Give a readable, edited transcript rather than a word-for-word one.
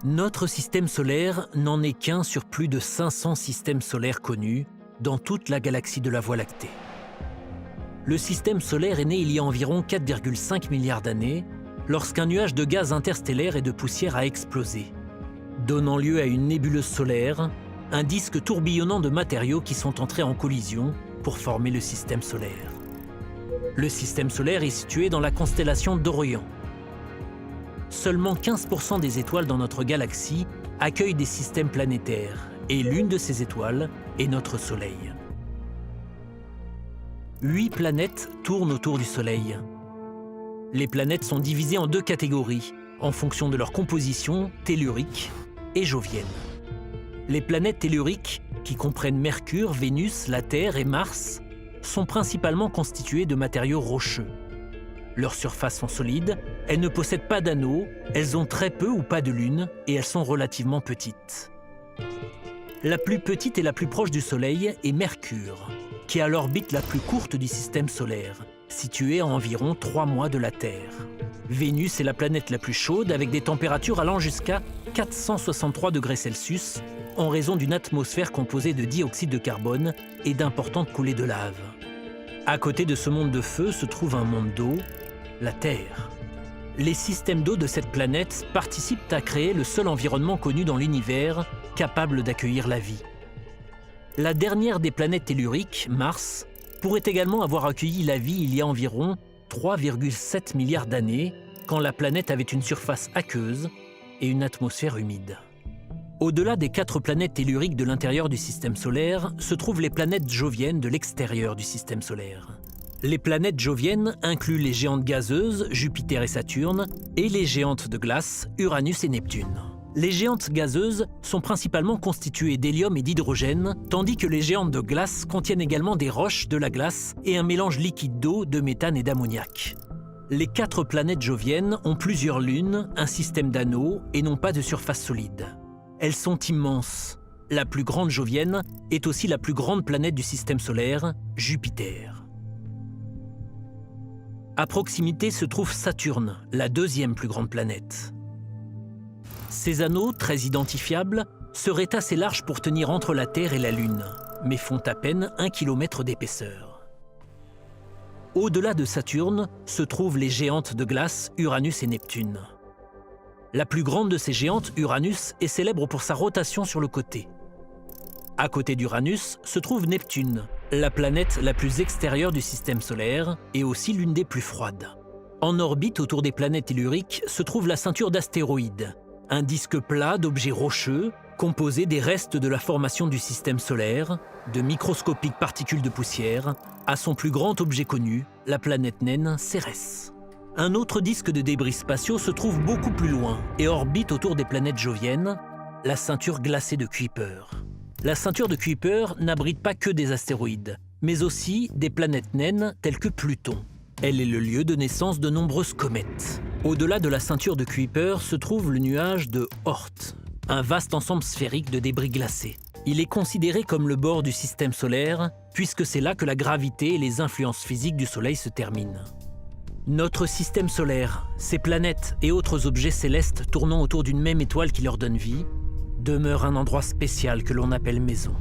Notre système solaire n'en est qu'un sur plus de 500 systèmes solaires connus dans toute la galaxie de la Voie lactée. Le système solaire est né il y a environ 4,5 milliards d'années, lorsqu'un nuage de gaz interstellaire et de poussière a explosé, donnant lieu à une nébuleuse solaire, un disque tourbillonnant de matériaux qui sont entrés en collision pour former le système solaire. Le système solaire est situé dans la constellation d'Orion. Seulement 15% des étoiles dans notre galaxie accueillent des systèmes planétaires, et l'une de ces étoiles est notre Soleil. 8 planètes tournent autour du Soleil. Les planètes sont divisées en 2 catégories, en fonction de leur composition tellurique et jovienne. Les planètes telluriques, qui comprennent Mercure, Vénus, la Terre et Mars, sont principalement constituées de matériaux rocheux. Leurs surfaces sont solides, elles ne possèdent pas d'anneaux, elles ont très peu ou pas de lune et elles sont relativement petites. La plus petite et la plus proche du Soleil est Mercure, qui a l'orbite la plus courte du système solaire, située à environ 3 mois de la Terre. Vénus est la planète la plus chaude avec des températures allant jusqu'à 463 degrés Celsius en raison d'une atmosphère composée de dioxyde de carbone et d'importantes coulées de lave. À côté de ce monde de feu se trouve un monde d'eau, la Terre. Les systèmes d'eau de cette planète participent à créer le seul environnement connu dans l'univers capable d'accueillir la vie. La dernière des planètes telluriques, Mars, pourrait également avoir accueilli la vie il y a environ 3,7 milliards d'années, quand la planète avait une surface aqueuse et une atmosphère humide. Au-delà des 4 planètes telluriques de l'intérieur du système solaire se trouvent les planètes joviennes de l'extérieur du système solaire. Les planètes joviennes incluent les géantes gazeuses, Jupiter et Saturne, et les géantes de glace, Uranus et Neptune. Les géantes gazeuses sont principalement constituées d'hélium et d'hydrogène, tandis que les géantes de glace contiennent également des roches, de la glace et un mélange liquide d'eau, de méthane et d'ammoniac. Les 4 planètes joviennes ont plusieurs lunes, un système d'anneaux et n'ont pas de surface solide. Elles sont immenses. La plus grande jovienne est aussi la plus grande planète du système solaire, Jupiter. À proximité se trouve Saturne, la 2e plus grande planète. Ces anneaux, très identifiables, seraient assez larges pour tenir entre la Terre et la Lune, mais font à peine 1 km d'épaisseur. Au-delà de Saturne se trouvent les géantes de glace Uranus et Neptune. La plus grande de ces géantes, Uranus, est célèbre pour sa rotation sur le côté. À côté d'Uranus se trouve Neptune, la planète la plus extérieure du système solaire et aussi l'une des plus froides. En orbite autour des planètes telluriques se trouve la ceinture d'astéroïdes, un disque plat d'objets rocheux composé des restes de la formation du système solaire, de microscopiques particules de poussière, à son plus grand objet connu, la planète naine Cérès. Un autre disque de débris spatiaux se trouve beaucoup plus loin et orbite autour des planètes joviennes, la ceinture glacée de Kuiper. La ceinture de Kuiper n'abrite pas que des astéroïdes, mais aussi des planètes naines telles que Pluton. Elle est le lieu de naissance de nombreuses comètes. Au-delà de la ceinture de Kuiper se trouve le nuage de Oort, un vaste ensemble sphérique de débris glacés. Il est considéré comme le bord du système solaire, puisque c'est là que la gravité et les influences physiques du Soleil se terminent. Notre système solaire, ses planètes et autres objets célestes tournant autour d'une même étoile qui leur donne vie, demeure un endroit spécial que l'on appelle maison.